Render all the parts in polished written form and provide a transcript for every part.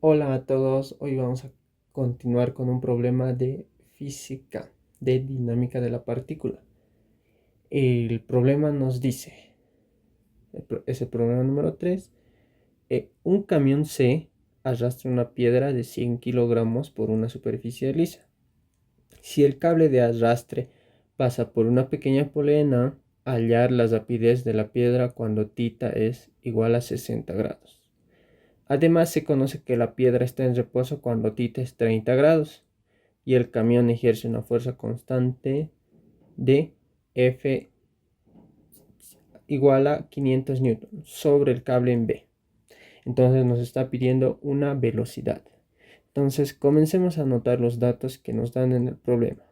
Hola a todos, hoy vamos a continuar con un problema de física, de dinámica de la partícula. El problema nos dice, es el problema número 3, un camión C arrastra una piedra de 100 kilogramos por una superficie lisa. Si el cable de arrastre pasa por una pequeña polea, hallar la rapidez de la piedra cuando θ es igual a 60 grados. Además, se conoce que la piedra está en reposo cuando θ es 30 grados y el camión ejerce una fuerza constante de F igual a 500 newton sobre el cable en B. Entonces nos está pidiendo una velocidad. Entonces comencemos a anotar los datos que nos dan en el problema.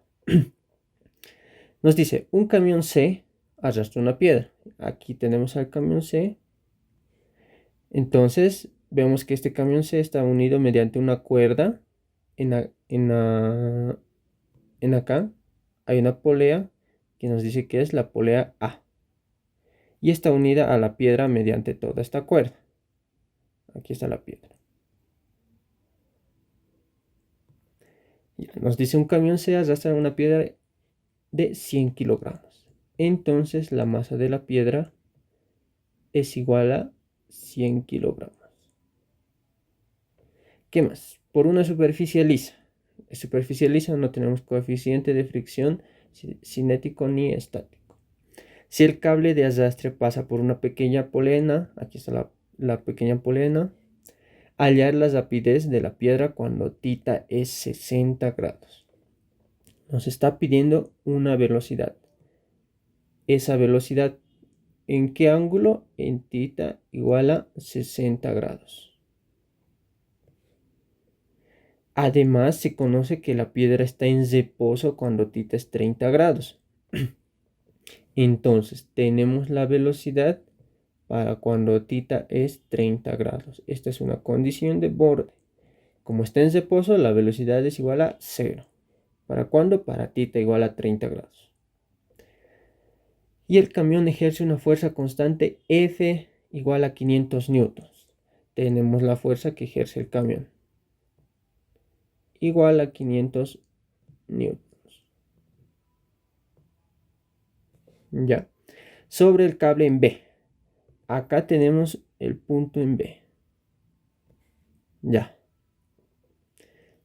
Nos dice, un camión C arrastra una piedra. Aquí tenemos al camión C. Entonces vemos que este camión C está unido mediante una cuerda. En acá hay una polea que nos dice que es la polea A. Y está unida a la piedra mediante toda esta cuerda. Aquí está la piedra. Nos dice un camión se arrastra una piedra de 100 kilogramos. Entonces la masa de la piedra es igual a 100 kilogramos. ¿Qué más? Por una superficie lisa. Superficie lisa no tenemos coeficiente de fricción cinético ni estático. Si el cable de arrastre pasa por una pequeña polea, aquí está la pequeña polea, hallar la rapidez de la piedra cuando θ es 60 grados. Nos está pidiendo una velocidad. Esa velocidad, ¿en qué ángulo? En θ igual a 60 grados. Además, se conoce que la piedra está en reposo cuando θ es 30 grados. Entonces, tenemos la velocidad para cuando θ es 30 grados. Esta es una condición de borde. Como está en reposo, la velocidad es igual a 0. ¿Para cuándo? Para θ igual a 30 grados. Y el camión ejerce una fuerza constante F igual a 500 newtons. Tenemos la fuerza que ejerce el camión. Igual a 500 newtons. Ya. Sobre el cable en B. Acá tenemos el punto en B. Ya.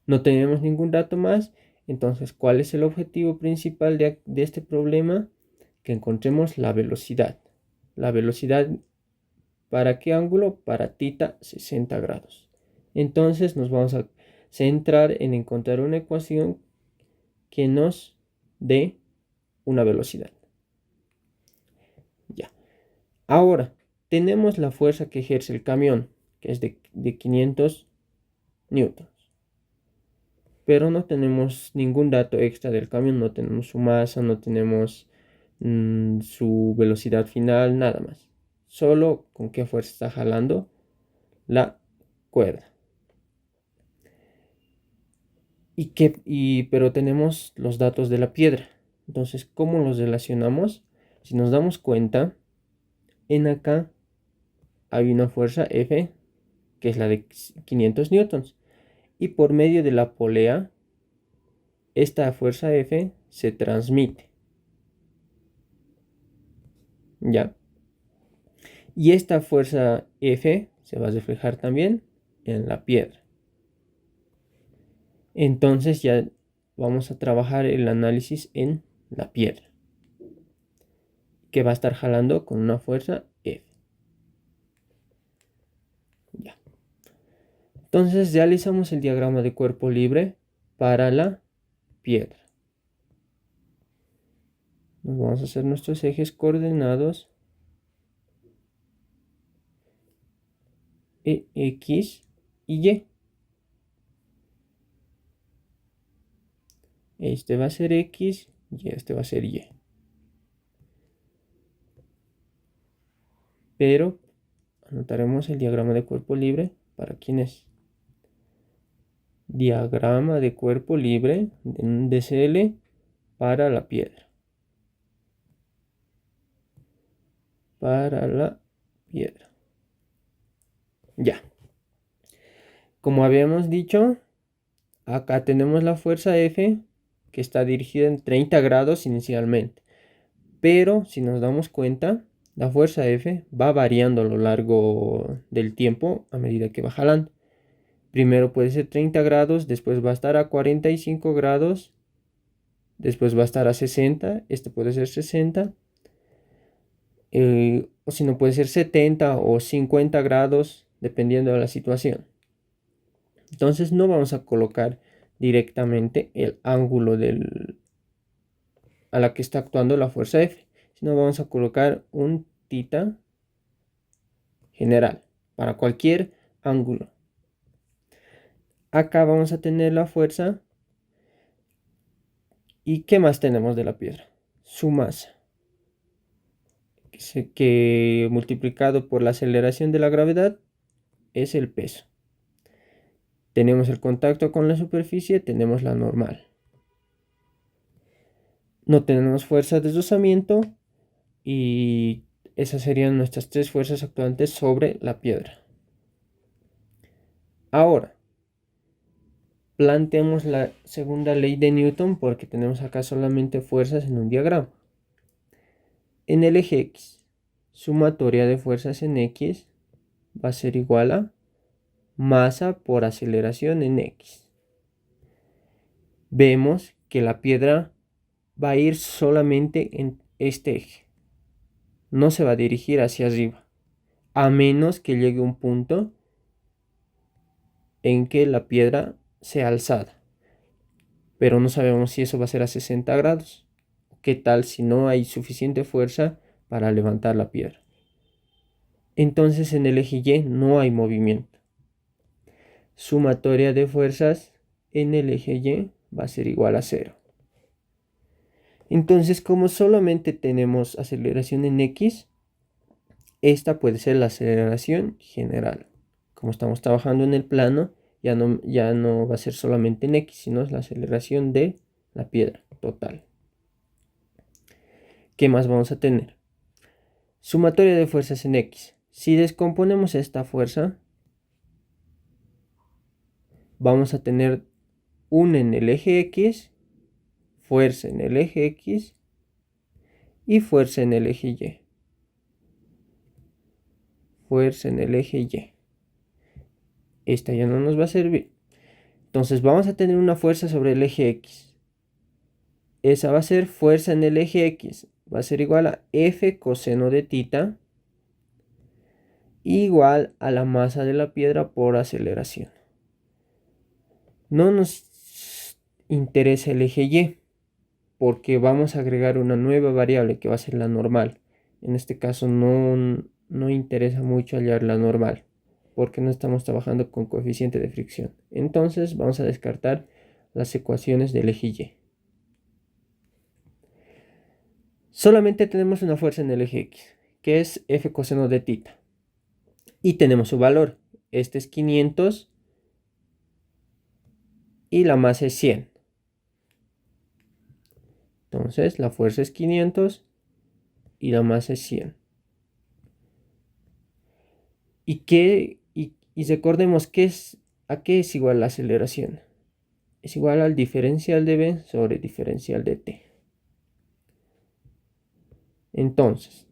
No tenemos ningún dato más. Entonces, ¿cuál es el objetivo principal de este problema? Que encontremos la velocidad. La velocidad, ¿para qué ángulo? Para θ 60 grados. Entonces nos vamos a centrar en encontrar una ecuación que nos dé una velocidad. Ya. Ahora, tenemos la fuerza que ejerce el camión, que es de 500 newtons. Pero no tenemos ningún dato extra del camión, no tenemos su masa, no tenemos su velocidad final, nada más. Solo con qué fuerza está jalando la cuerda. Pero tenemos los datos de la piedra. Entonces, ¿cómo los relacionamos? Si nos damos cuenta, en acá hay una fuerza F, que es la de 500 newtons. Y por medio de la polea, esta fuerza F se transmite. ¿Ya? Y esta fuerza F se va a reflejar también en la piedra. Entonces ya vamos a trabajar el análisis en la piedra, que va a estar jalando con una fuerza F. Ya. Entonces realizamos el diagrama de cuerpo libre para la piedra. Nos vamos a hacer nuestros ejes coordenados X y Y. Este va a ser X y este va a ser Y. Pero anotaremos el diagrama de cuerpo libre para quienes. Diagrama de cuerpo libre de un DCL para la piedra. Para la piedra. Ya. Como habíamos dicho, acá tenemos la fuerza F que está dirigida en 30 grados inicialmente. Pero si nos damos cuenta, la fuerza F va variando a lo largo del tiempo a medida que va jalando. Primero puede ser 30 grados, después va a estar a 45 grados, después va a estar a 60, este puede ser 60, o si no puede ser 70 o 50 grados, dependiendo de la situación. Entonces no vamos a colocar directamente el ángulo a la que está actuando la fuerza F, sino vamos a colocar un θ general para cualquier ángulo. Acá vamos a tener la fuerza. ¿Y qué más tenemos de la piedra? Su masa, que multiplicado por la aceleración de la gravedad es el peso. Tenemos el contacto con la superficie, tenemos la normal. No tenemos fuerza de deslizamiento y esas serían nuestras tres fuerzas actuantes sobre la piedra. Ahora, planteemos la segunda ley de Newton porque tenemos acá solamente fuerzas en un diagrama. En el eje X, sumatoria de fuerzas en X va a ser igual a masa por aceleración en X. Vemos que la piedra va a ir solamente en este eje. No se va a dirigir hacia arriba, a menos que llegue un punto en que la piedra sea alzada. Pero no sabemos si eso va a ser a 60 grados. ¿Qué tal si no hay suficiente fuerza para levantar la piedra? Entonces en el eje Y no hay movimiento. Sumatoria de fuerzas en el eje Y va a ser igual a 0. Entonces, como solamente tenemos aceleración en X, esta puede ser la aceleración general. Como estamos trabajando en el plano, ya no va a ser solamente en X, sino es la aceleración de la piedra total. ¿Qué más vamos a tener? Sumatoria de fuerzas en X. Si descomponemos esta fuerza, vamos a tener una en el eje X, fuerza en el eje X y fuerza en el eje Y. Fuerza en el eje Y. Esta ya no nos va a servir. Entonces vamos a tener una fuerza sobre el eje X. Esa va a ser fuerza en el eje X. Va a ser igual a F coseno de θ igual a la masa de la piedra por aceleración. No nos interesa el eje Y porque vamos a agregar una nueva variable que va a ser la normal. En este caso no interesa mucho hallar la normal porque no estamos trabajando con coeficiente de fricción. Entonces vamos a descartar las ecuaciones del eje Y. Solamente tenemos una fuerza en el eje X, que es F coseno de θ. Y tenemos su valor. Este es 500 y la masa es 100. Entonces la fuerza es 500 y la masa es 100. Y recordemos a qué es igual la aceleración. Es igual al diferencial de B sobre diferencial de T. Entonces,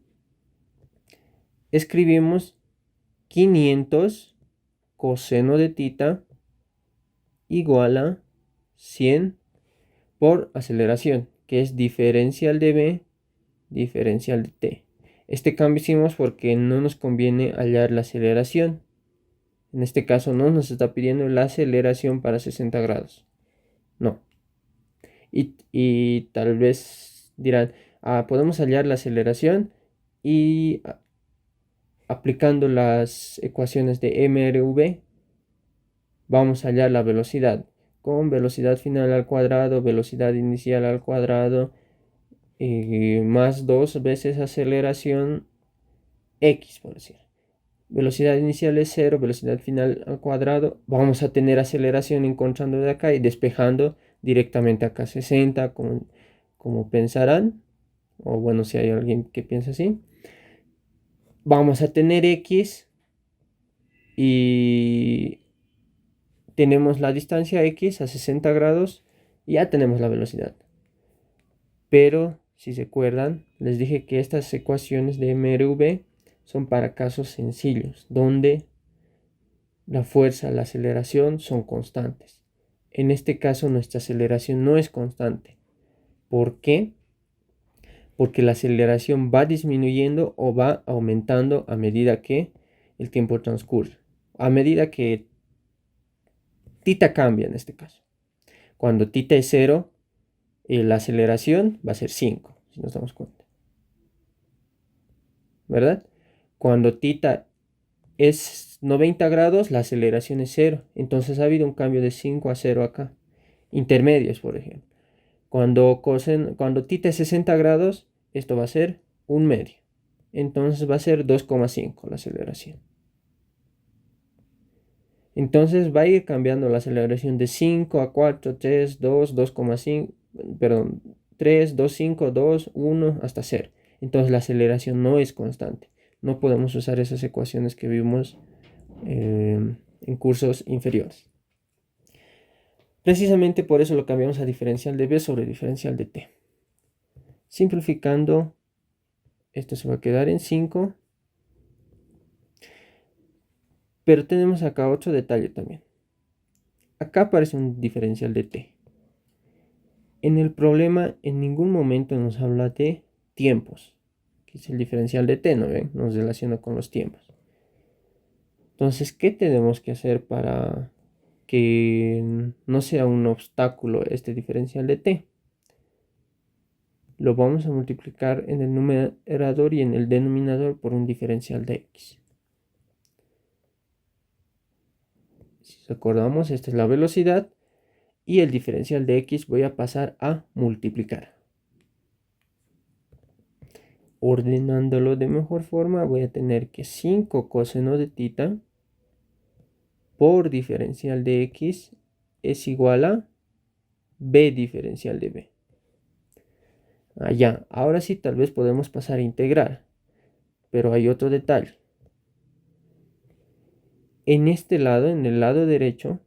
escribimos 500 coseno de θ igual a 100 por aceleración, que es diferencial de B, diferencial de T. Este cambio hicimos porque no nos conviene hallar la aceleración. En este caso no nos está pidiendo la aceleración para 60 grados. No. Y tal vez dirán, podemos hallar la aceleración y aplicando las ecuaciones de mRV vamos a hallar la velocidad con velocidad final al cuadrado, velocidad inicial al cuadrado, más 2 veces aceleración x, por decir. Velocidad inicial es 0, velocidad final al cuadrado. Vamos a tener aceleración encontrando de acá y despejando directamente acá 60, como pensarán. O bueno, si hay alguien que piensa así. Vamos a tener x y tenemos la distancia x a 60 grados y ya tenemos la velocidad. Pero si se acuerdan, les dije que estas ecuaciones de MRV son para casos sencillos, donde la fuerza, la aceleración son constantes. En este caso nuestra aceleración no es constante. ¿Por qué? Porque la aceleración va disminuyendo o va aumentando a medida que el tiempo transcurre. A medida que θ cambia en este caso. Cuando θ es 0, la aceleración va a ser 5, si nos damos cuenta. ¿Verdad? Cuando θ es 90 grados, la aceleración es 0. Entonces ha habido un cambio de 5 a 0 acá. Intermedios, por ejemplo. Cuando θ es 60 grados, esto va a ser 1 medio. Entonces va a ser 2,5 la aceleración. Entonces va a ir cambiando la aceleración de 5 a 4, 3, 2, 2,5, perdón, 3, 2, 5, 2, 1 hasta 0. Entonces la aceleración no es constante. No podemos usar esas ecuaciones que vimos en cursos inferiores. Precisamente por eso lo cambiamos a diferencial de B sobre diferencial de T. Simplificando, esto se va a quedar en 5. Pero tenemos acá otro detalle también. Acá aparece un diferencial de T. En el problema en ningún momento nos habla de tiempos, que es el diferencial de T, ¿no ven? Nos relaciona con los tiempos. Entonces, ¿qué tenemos que hacer para que no sea un obstáculo este diferencial de T? Lo vamos a multiplicar en el numerador y en el denominador por un diferencial de X. Si recordamos, esta es la velocidad y el diferencial de X voy a pasar a multiplicar. Ordenándolo de mejor forma, voy a tener que 5 coseno de θ por diferencial de X es igual a B diferencial de B. Allá, ahora sí tal vez podemos pasar a integrar, pero hay otro detalle. En este lado, en el lado derecho,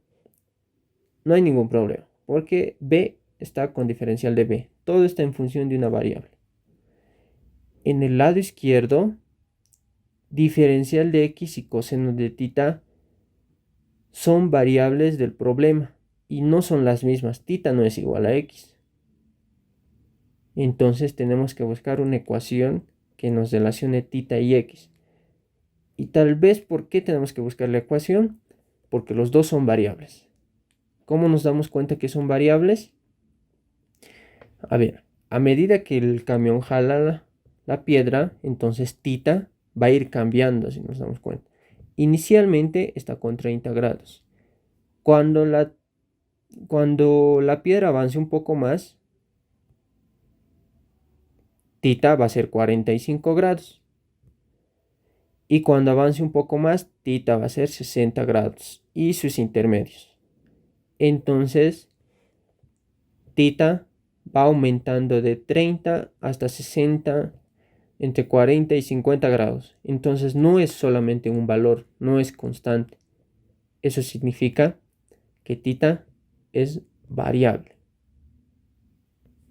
no hay ningún problema, porque B está con diferencial de B. Todo está en función de una variable. En el lado izquierdo, diferencial de X y coseno de θ son variables del problema y no son las mismas. θ no es igual a X. Entonces tenemos que buscar una ecuación que nos relacione θ y X. Y tal vez, ¿por qué tenemos que buscar la ecuación? Porque los dos son variables. ¿Cómo nos damos cuenta que son variables? A ver, a medida que el camión jala la piedra, entonces θ va a ir cambiando, si nos damos cuenta. Inicialmente está con 30 grados. Cuando la piedra avance un poco más, θ va a ser 45 grados. Y cuando avance un poco más, θ va a ser 60 grados y sus intermedios. Entonces, θ va aumentando de 30 hasta 60, entre 40 y 50 grados. Entonces no es solamente un valor, no es constante. Eso significa que θ es variable.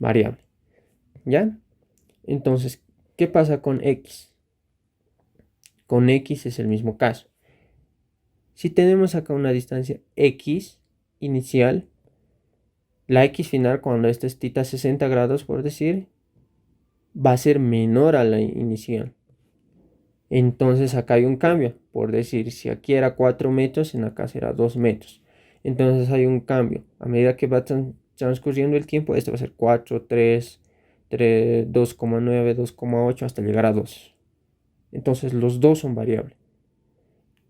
Variable. ¿Ya? Entonces, ¿qué pasa con X? Con X es el mismo caso. Si tenemos acá una distancia X inicial, la X final, cuando esta es θ 60 grados, por decir, va a ser menor a la inicial. Entonces acá hay un cambio. Por decir, si aquí era 4 metros, en acá será 2 metros. Entonces hay un cambio. A medida que va transcurriendo el tiempo, esto va a ser 4, 3, 2,9, 2,8 hasta llegar a 2. Entonces los dos son variables.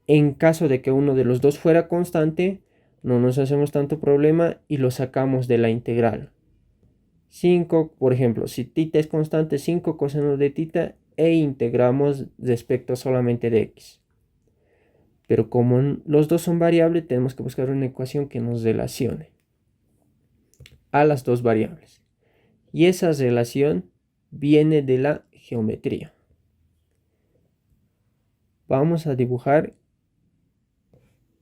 En caso de que uno de los dos fuera constante, no nos hacemos tanto problema y lo sacamos de la integral. 5, por ejemplo, si θ es constante, 5 coseno de θ e integramos respecto solamente de X. Pero como los dos son variables, tenemos que buscar una ecuación que nos relacione a las dos variables. Y esa relación viene de la geometría. Vamos a dibujar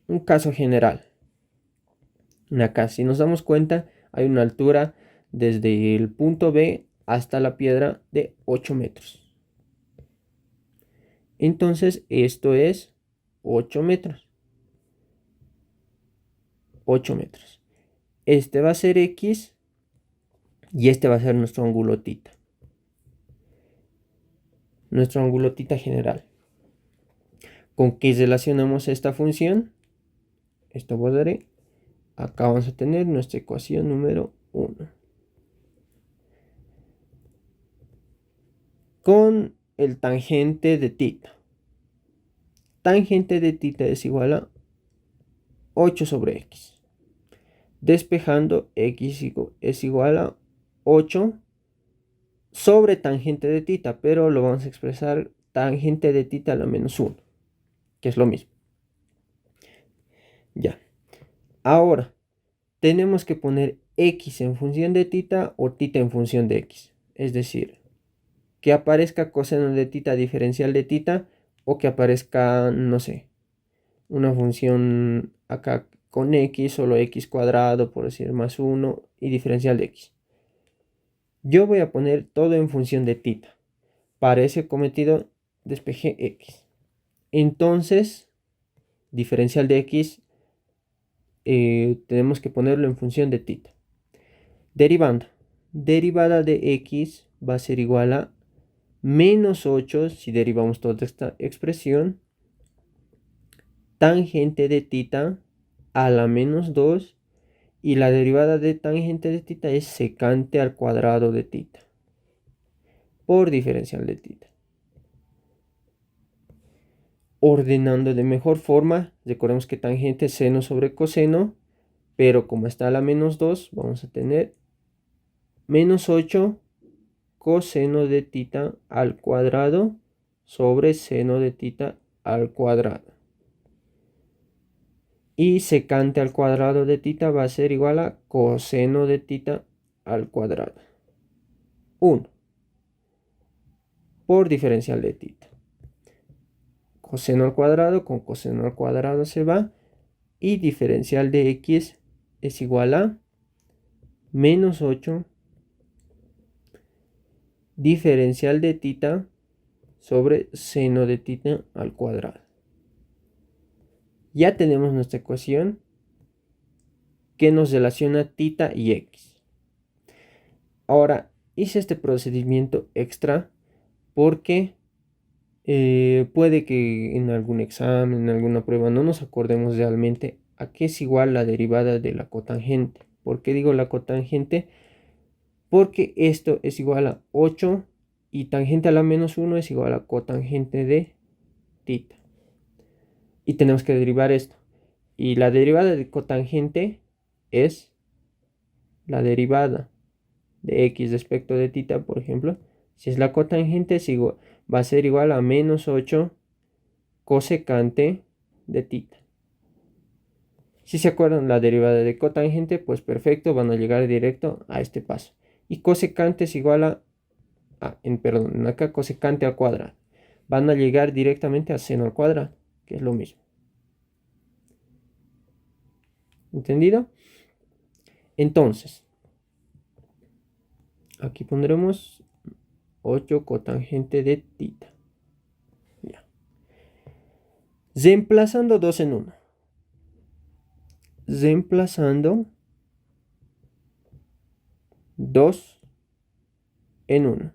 un caso general. Acá, si nos damos cuenta, hay una altura desde el punto B hasta la piedra de 8 metros. Entonces, esto es 8 metros. 8 metros. Este va a ser X y este va a ser nuestro ángulo tita. Nuestro ángulo tita general. ¿Con qué relacionamos esta función? Esto daré. Acá vamos a tener nuestra ecuación número 1. Con el tangente de tita. Tangente de tita es igual a 8 sobre x. Despejando, x es igual a 8 sobre tangente de tita, pero lo vamos a expresar tangente de tita a la menos 1, que es lo mismo. Ya. Ahora, tenemos que poner x en función de tita o tita en función de x. Es decir, que aparezca coseno de tita diferencial de tita o que aparezca, no sé, una función acá con x, solo x cuadrado, por decir más 1 y diferencial de x. Yo voy a poner todo en función de tita. Para ese cometido despejé x. Entonces, diferencial de x tenemos que ponerlo en función de tita. Derivando. Derivada de x va a ser igual a menos 8 si derivamos toda esta expresión. Tangente de tita a la menos 2. Y la derivada de tangente de tita es secante al cuadrado de tita por diferencial de tita. Ordenando de mejor forma, recordemos que tangente es seno sobre coseno, pero como está a la menos 2, vamos a tener menos 8 coseno de tita al cuadrado sobre seno de tita al cuadrado. Y secante al cuadrado de tita va a ser igual a coseno de tita al cuadrado. 1 por diferencial de tita. Coseno al cuadrado con coseno al cuadrado se va. Y diferencial de x es igual a menos 8 diferencial de tita sobre seno de tita al cuadrado. Ya tenemos nuestra ecuación que nos relaciona tita y x. Ahora hice este procedimiento extra porque puede que en algún examen, en alguna prueba, no nos acordemos realmente a qué es igual la derivada de la cotangente. ¿Por qué digo la cotangente? Porque esto es igual a 8 y tangente a la menos 1 es igual a cotangente de tita. Y tenemos que derivar esto. Y la derivada de cotangente es la derivada de x respecto de tita, por ejemplo. Si es la cotangente, va a ser igual a menos 8 cosecante de tita. Si se acuerdan la derivada de cotangente, pues perfecto, van a llegar directo a este paso. Y cosecante es igual a, perdón, acá cosecante al cuadrado. Van a llegar directamente a seno al cuadrado, que es lo mismo. ¿Entendido? Entonces, aquí pondremos 8 cotangente de tita. Ya. Reemplazando 2 en 1. Reemplazando 2 en 1.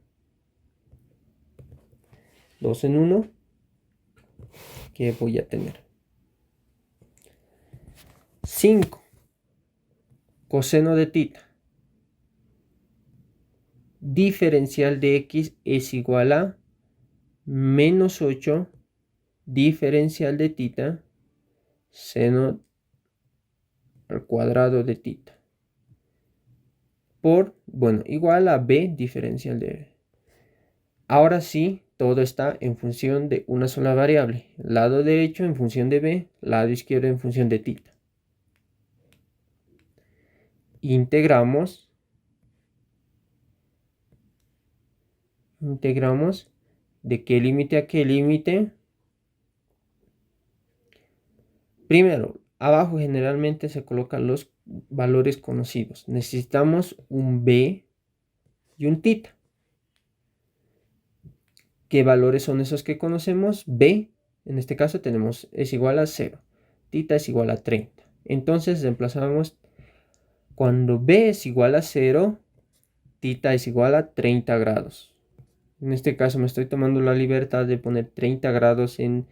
2 en 1. ¿Qué voy a tener? 5 coseno de tita diferencial de x es igual a menos 8 diferencial de tita seno al cuadrado de tita por, bueno, igual a b diferencial de b. Ahora sí, todo está en función de una sola variable. Lado derecho en función de b, lado izquierdo en función de tita. Integramos de qué límite a qué límite. Primero, abajo generalmente se colocan los valores conocidos. Necesitamos un b y un tita. ¿Qué valores son esos que conocemos? B, en este caso tenemos, es igual a 0. Tita es igual a 30. Entonces reemplazamos cuando B es igual a 0, tita es igual a 30 grados. En este caso me estoy tomando la libertad de poner 30 grados en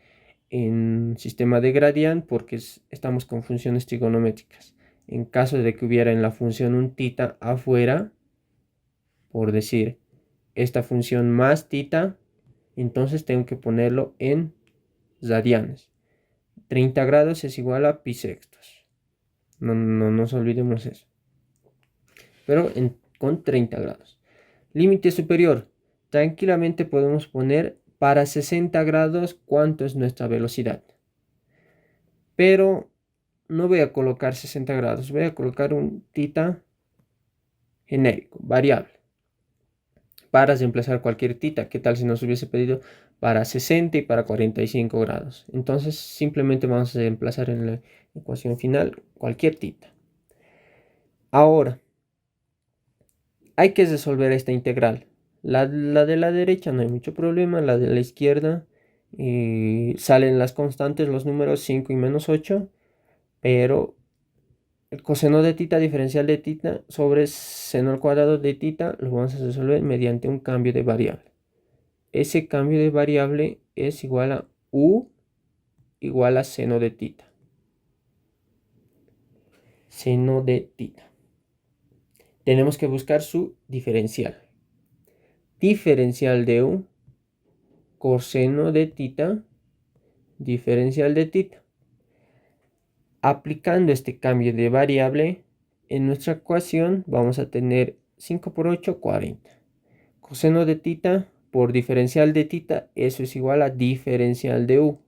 sistema de Gradian porque estamos con funciones trigonométricas. En caso de que hubiera en la función un tita afuera, por decir esta función más tita, entonces tengo que ponerlo en radianes. 30 grados es igual a pi sextos. No nos olvidemos eso. Pero con 30 grados. Límite superior. Tranquilamente podemos poner para 60 grados cuánto es nuestra velocidad. Pero no voy a colocar 60 grados. Voy a colocar un tita genérico, variable. Para reemplazar cualquier tita. ¿Qué tal si nos hubiese pedido para 60 y para 45 grados? Entonces simplemente vamos a reemplazar en la ecuación final cualquier tita. Ahora, hay que resolver esta integral. La de la derecha no hay mucho problema. La de la izquierda salen las constantes, los números 5 y menos 8. Pero el coseno de tita diferencial de tita sobre seno al cuadrado de tita lo vamos a resolver mediante un cambio de variable. Ese cambio de variable es igual a u igual a seno de tita. Seno de tita. Tenemos que buscar su diferencial. Diferencial de u, coseno de tita, diferencial de tita. Aplicando este cambio de variable, en nuestra ecuación vamos a tener 5 por 8, 40. Coseno de tita por diferencial de tita, eso es igual a diferencial de u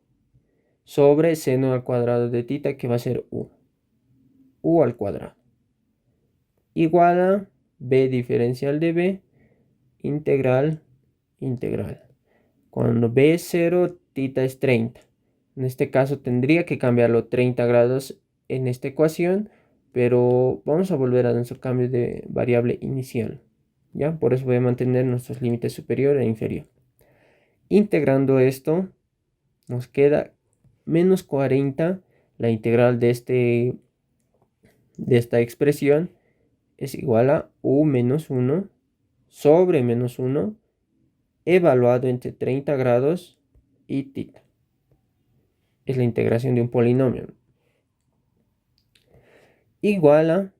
sobre seno al cuadrado de tita, que va a ser u al cuadrado, igual a b diferencial de b, integral. Cuando b es 0, tita es 30. En este caso tendría que cambiarlo 30 grados en esta ecuación, pero vamos a volver a nuestro cambio de variable inicial. ¿Ya? Por eso voy a mantener nuestros límites superior e inferior. Integrando esto, nos queda menos 40. La integral de esta expresión es igual a u menos 1 sobre menos 1 evaluado entre 30 grados y tita. Es la integración de un polinomio. Igual a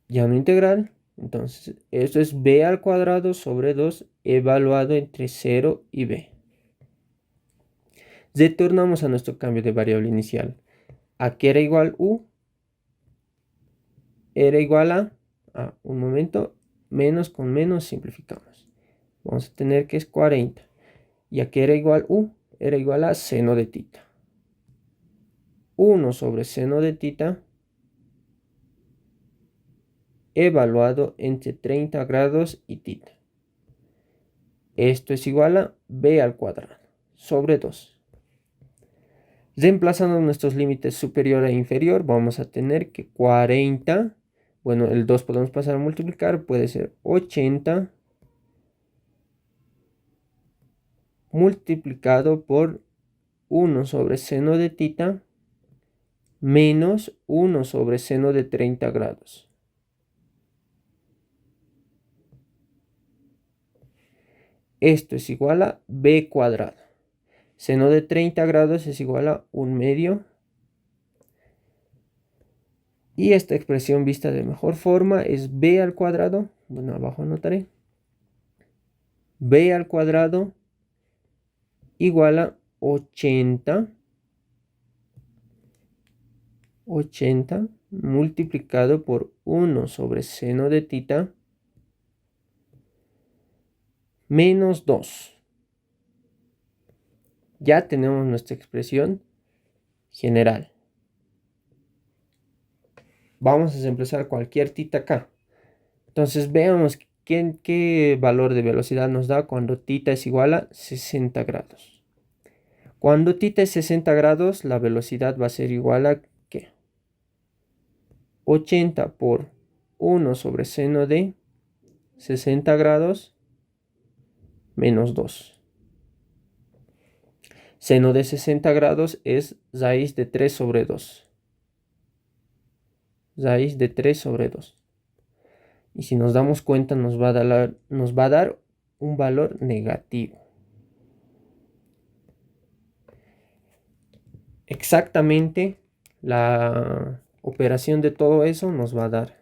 llano integral. Entonces, esto es b al cuadrado sobre 2 evaluado entre 0 y b. Retornamos a nuestro cambio de variable inicial. ¿A qué era igual u? Era igual a un momento, menos con menos simplificamos. Vamos a tener que es 40. ¿Y a qué era igual u? Era igual a seno de tita. 1 sobre seno de tita evaluado entre 30 grados y tita. Esto es igual a b al cuadrado sobre 2. Reemplazando nuestros límites superior e inferior, vamos a tener que 40, bueno, el 2 podemos pasar a multiplicar, puede ser 80 multiplicado por 1 sobre seno de tita menos 1 sobre seno de 30 grados. Esto es igual a b cuadrado. Seno de 30 grados es igual a 1/2. Y esta expresión vista de mejor forma es b al cuadrado. Bueno, abajo anotaré. B al cuadrado igual a 80 multiplicado por 1 sobre seno de tita menos 2. Ya tenemos nuestra expresión general. Vamos a reemplazar cualquier tita acá. Entonces veamos qué valor de velocidad nos da cuando tita es igual a 60 grados. Cuando tita es 60 grados, la velocidad va a ser igual a ¿qué? 80 por 1 sobre seno de 60 grados menos 2. Seno de 60 grados es raíz de 3 sobre 2. Raíz de 3 sobre 2. Y si nos damos cuenta nos va a dar un valor negativo. Exactamente la operación de todo eso nos va a dar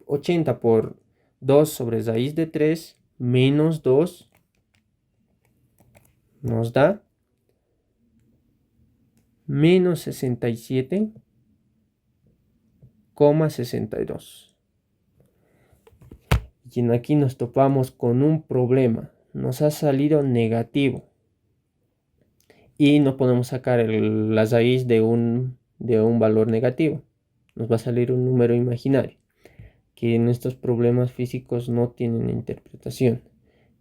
80 por 2 sobre raíz de 3 menos 2 nos da menos 67,62. Y aquí nos topamos con un problema. Nos ha salido negativo. Y no podemos sacar la raíz de un valor negativo. Nos va a salir un número imaginario, que en estos problemas físicos no tienen interpretación.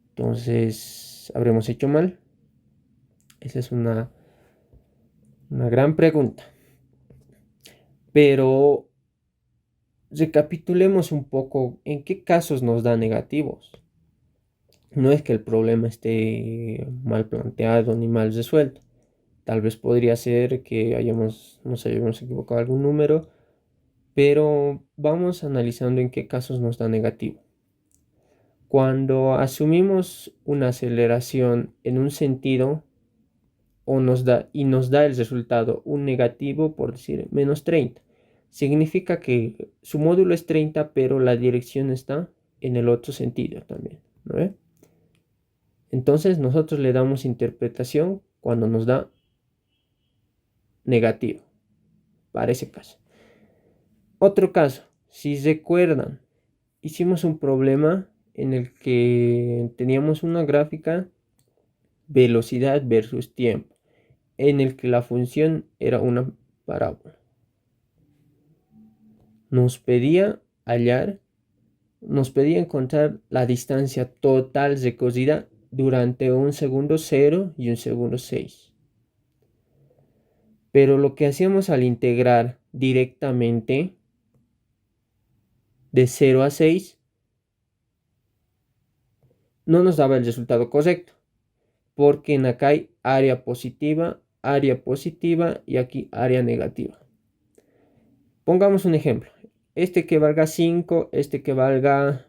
Entonces, ¿habremos hecho mal? Esa es una gran pregunta. Pero recapitulemos un poco en qué casos nos da negativos. No es que el problema esté mal planteado ni mal resuelto. Tal vez podría ser que nos hayamos equivocado algún número, pero vamos analizando en qué casos nos da negativo. Cuando asumimos una aceleración en un sentido nos da el resultado un negativo, por decir menos 30, significa que su módulo es 30, pero la dirección está en el otro sentido también, ¿no? Entonces nosotros le damos interpretación cuando nos da negativo, para ese caso. Otro caso, si recuerdan, hicimos un problema en el que teníamos una gráfica velocidad versus tiempo, en el que la función era una parábola. Nos pedía encontrar la distancia total recorrida durante un segundo 0 y un segundo 6. Pero lo que hacíamos al integrar directamente de 0 a 6 no nos daba el resultado correcto, porque en acá hay área positiva y aquí área negativa. Pongamos un ejemplo. Este que valga 5, este que valga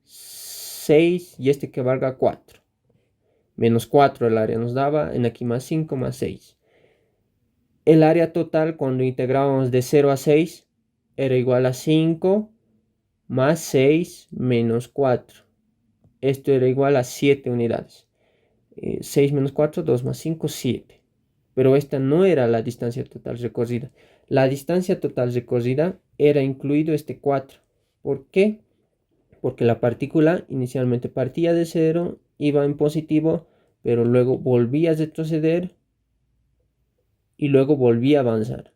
6 y este que valga 4. Menos 4 el área nos daba, en aquí más 5 más 6. El área total cuando integrábamos de 0 a 6 era igual a 5 más 6 menos 4. Esto era igual a 7 unidades. 6 menos 4, 2 más 5, 7. Pero esta no era la distancia total recorrida. La distancia total recorrida era incluido este 4. ¿Por qué? Porque la partícula inicialmente partía de 0, iba en positivo, pero luego volvía a retroceder y luego volvía a avanzar.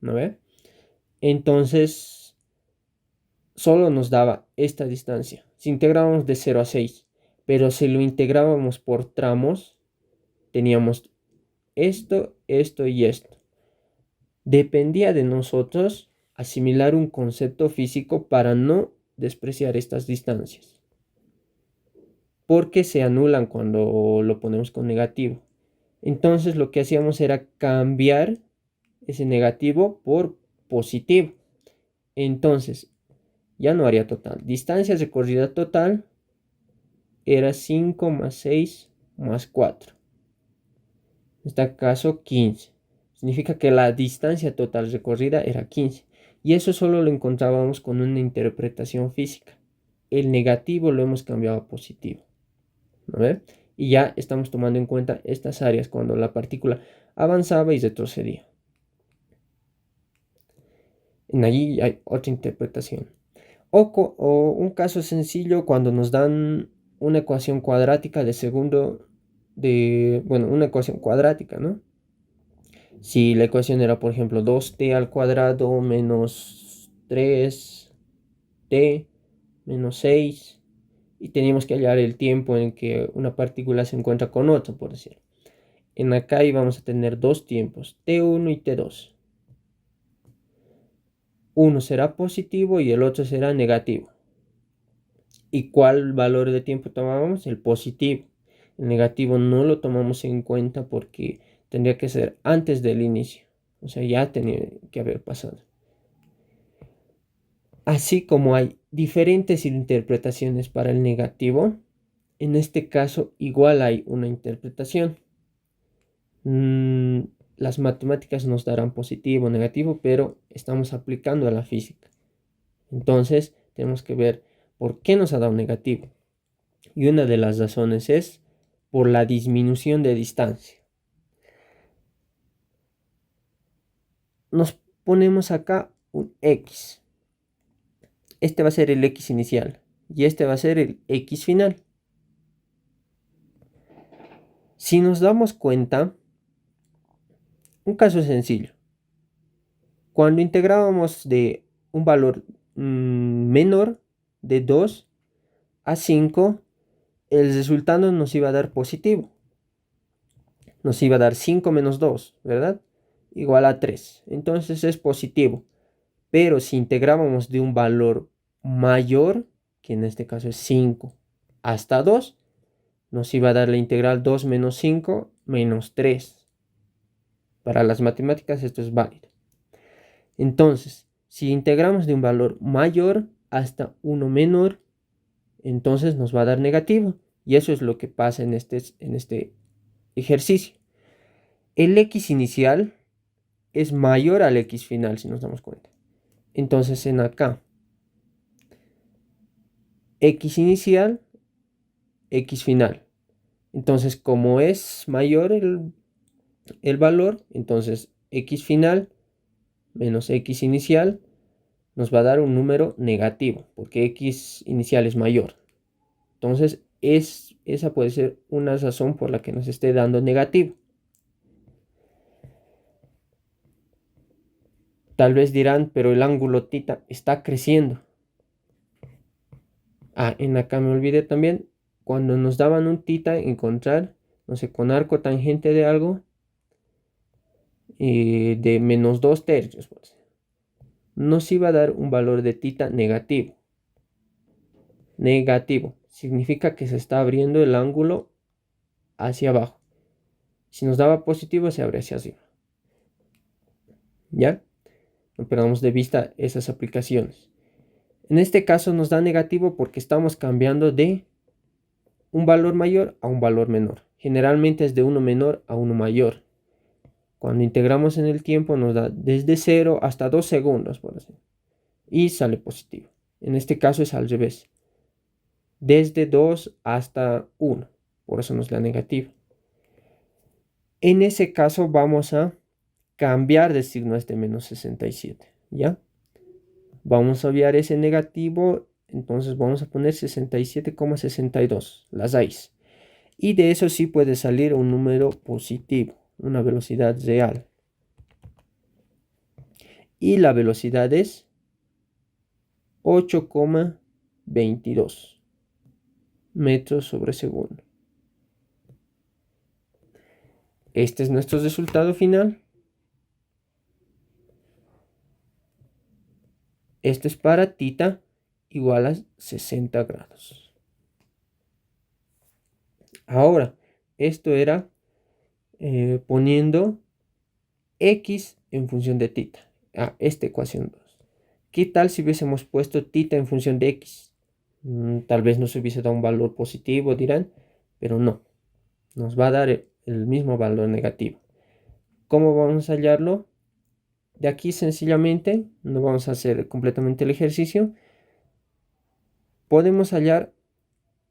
¿No ve? Entonces, solo nos daba esta distancia. Si integrábamos de 0 a 6, pero si lo integrábamos por tramos, teníamos esto y esto. Dependía de nosotros asimilar un concepto físico para no despreciar estas distancias, porque se anulan cuando lo ponemos con negativo. Entonces lo que hacíamos era cambiar ese negativo por positivo. Entonces ya no haría total. Distancia recorrida total era 5 más 6 más 4. En este caso 15. Significa que la distancia total recorrida era 15. Y eso solo lo encontrábamos con una interpretación física. El negativo lo hemos cambiado a positivo. ¿No ve? Y ya estamos tomando en cuenta estas áreas cuando la partícula avanzaba y retrocedía. En allí hay otra interpretación. O un caso sencillo cuando nos dan una ecuación cuadrática una ecuación cuadrática, ¿no? Si la ecuación era, por ejemplo, 2t al cuadrado menos 3t menos 6, y teníamos que hallar el tiempo en que una partícula se encuentra con otra, por decir. En acá íbamos a tener dos tiempos, t1 y t2. Uno será positivo y el otro será negativo. ¿Y cuál valor de tiempo tomábamos? El positivo. El negativo no lo tomamos en cuenta porque tendría que ser antes del inicio. O sea, ya tenía que haber pasado. Así como hay diferentes interpretaciones para el negativo, en este caso igual hay una interpretación. Las matemáticas nos darán positivo o negativo, pero estamos aplicando a la física. Entonces tenemos que ver por qué nos ha dado negativo. Y una de las razones es por la disminución de distancia. Nos ponemos acá un X. Este va a ser el X inicial y este va a ser el X final. Si nos damos cuenta, un caso sencillo. Cuando integrábamos de un valor menor de 2 a 5, el resultado nos iba a dar positivo. Nos iba a dar 5 menos 2, ¿verdad? Igual a 3. Entonces es positivo. Pero si integrábamos de un valor mayor, que en este caso es 5, hasta 2, nos iba a dar la integral 2 menos 5 menos 3. Para las matemáticas esto es válido. Entonces, si integramos de un valor mayor hasta uno menor, entonces nos va a dar negativo. Y eso es lo que pasa en este ejercicio. El X inicial es mayor al X final, si nos damos cuenta. Entonces en acá, X inicial, X final. Entonces como es mayor el valor, entonces X final menos X inicial nos va a dar un número negativo, porque X inicial es mayor. Entonces esa puede ser una razón por la que nos esté dando negativo. Tal vez dirán, pero el ángulo tita está creciendo. En acá me olvidé también, cuando nos daban un tita, encontrar, no sé, con arco tangente de algo, de menos 2 tercios, pues, nos iba a dar un valor de tita negativo. Negativo significa que se está abriendo el ángulo hacia abajo. Si nos daba positivo, se abre hacia arriba. ¿Ya? No perdamos de vista esas aplicaciones. En este caso nos da negativo porque estamos cambiando de un valor mayor a un valor menor. Generalmente es de uno menor a uno mayor. Cuando integramos en el tiempo nos da desde 0 hasta 2 segundos, por así. Y sale positivo. En este caso es al revés. Desde 2 hasta 1. Por eso nos da negativo. En ese caso vamos a cambiar de signo a este menos 67. ¿Ya? Vamos a obviar ese negativo. Entonces vamos a poner 67,62. Las raíz. Y de eso sí puede salir un número positivo. Una velocidad real. Y la velocidad es 8,22 metros sobre segundo. Este es nuestro resultado final. Esto es para tita igual a 60 grados. Ahora, esto era poniendo x en función de tita. Esta ecuación 2. ¿Qué tal si hubiésemos puesto tita en función de x? Tal vez nos hubiese dado un valor positivo, dirán, pero no. Nos va a dar el mismo valor negativo. ¿Cómo vamos a hallarlo? De aquí sencillamente, no vamos a hacer completamente el ejercicio. Podemos hallar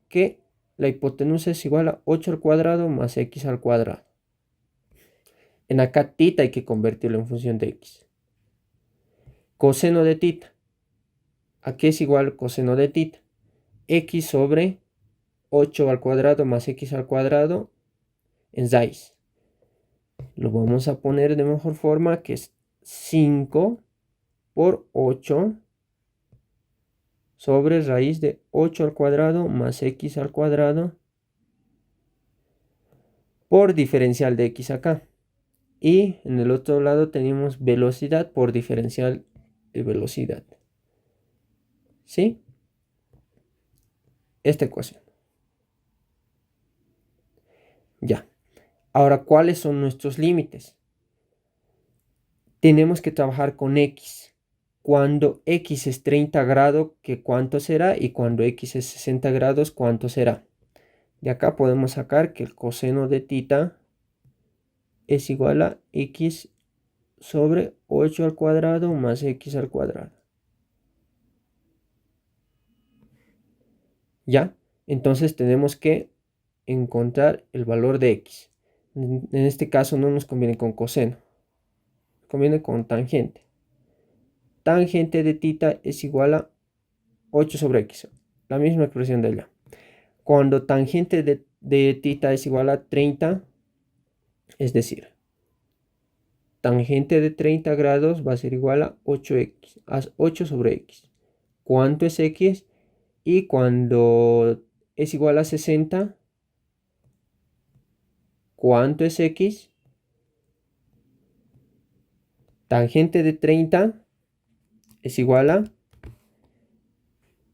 que la hipotenusa es igual a 8 al cuadrado más x al cuadrado. En acá tita hay que convertirlo en función de x. Coseno de tita. ¿A qué es igual coseno de tita? X sobre 8 al cuadrado más x al cuadrado en raíz. Lo vamos a poner de mejor forma, que es 5 por 8 sobre raíz de 8 al cuadrado más x al cuadrado por diferencial de x acá. Y en el otro lado tenemos velocidad por diferencial de velocidad. ¿Sí? Esta ecuación. Ya. Ahora, ¿cuáles son nuestros límites? Tenemos que trabajar con x. Cuando x es 30 grados, ¿qué cuánto será? Y cuando x es 60 grados, ¿cuánto será? De acá podemos sacar que el coseno de tita es igual a x sobre 8 al cuadrado más x al cuadrado. ¿Ya? Entonces tenemos que encontrar el valor de x. En este caso no nos conviene con coseno, conviene con tangente. Tangente de tita es igual a 8 sobre x, la misma expresión de allá. Cuando tangente de tita es igual a 30, es decir, tangente de 30 grados va a ser igual a 8x, a 8 sobre x. ¿Cuánto es x? Y cuando es igual a 60, ¿cuánto es x? Tangente de 30 es igual a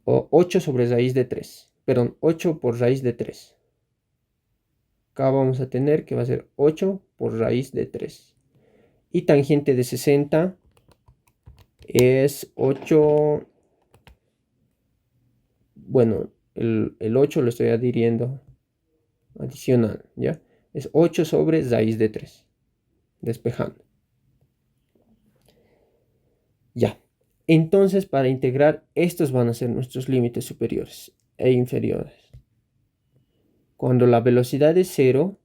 8 sobre raíz de 3. Perdón, 8 por raíz de 3. Acá vamos a tener que va a ser 8 por raíz de 3. Y tangente de 60 es 8. Bueno, el 8 lo estoy adhiriendo adicional, ¿ya? Es 8 sobre raíz de 3. Despejando. Ya. Entonces, para integrar, estos van a ser nuestros límites superiores e inferiores. Cuando la velocidad es 0,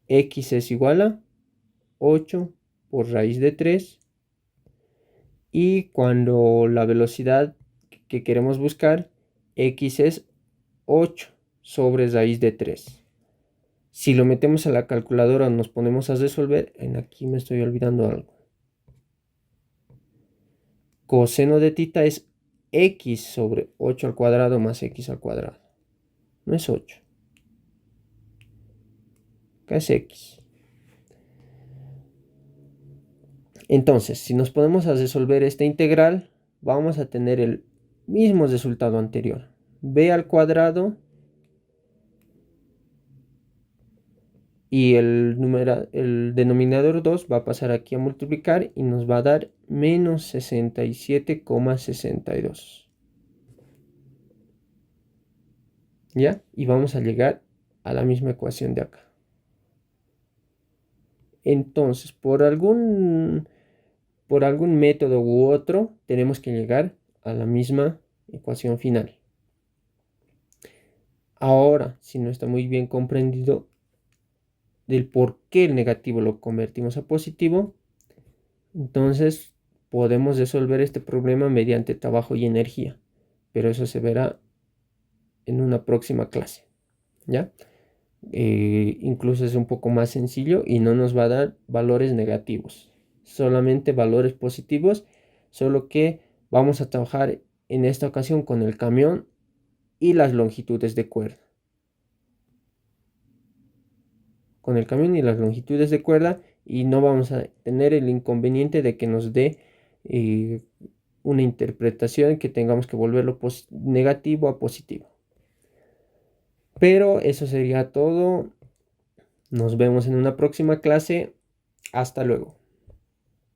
x es igual a 8 por raíz de 3. Y cuando la velocidad que queremos buscar, x es 8 sobre raíz de 3. Si lo metemos a la calculadora, nos ponemos a resolver. Aquí me estoy olvidando algo. Coseno de tita es x sobre 8 al cuadrado más x al cuadrado. No es 8. Acá es x. Entonces, si nos ponemos a resolver esta integral, vamos a tener el mismo resultado anterior. B al cuadrado y el denominador 2 va a pasar aquí a multiplicar y nos va a dar menos 67,62. ¿Ya? Y vamos a llegar a la misma ecuación de acá. Entonces, por algún método u otro, tenemos que llegar a la misma ecuación final. Ahora, si no está muy bien comprendido del por qué el negativo lo convertimos a positivo, entonces podemos resolver este problema mediante trabajo y energía, pero eso se verá en una próxima clase, ¿ya? Incluso es un poco más sencillo y no nos va a dar valores negativos, solamente valores positivos, solo que vamos a trabajar en esta ocasión con el camión y las longitudes de cuerda. Con el camión y las longitudes de cuerda, y no vamos a tener el inconveniente de que nos dé una interpretación que tengamos que volverlo negativo a positivo. Pero eso sería todo. Nos vemos en una próxima clase. Hasta luego.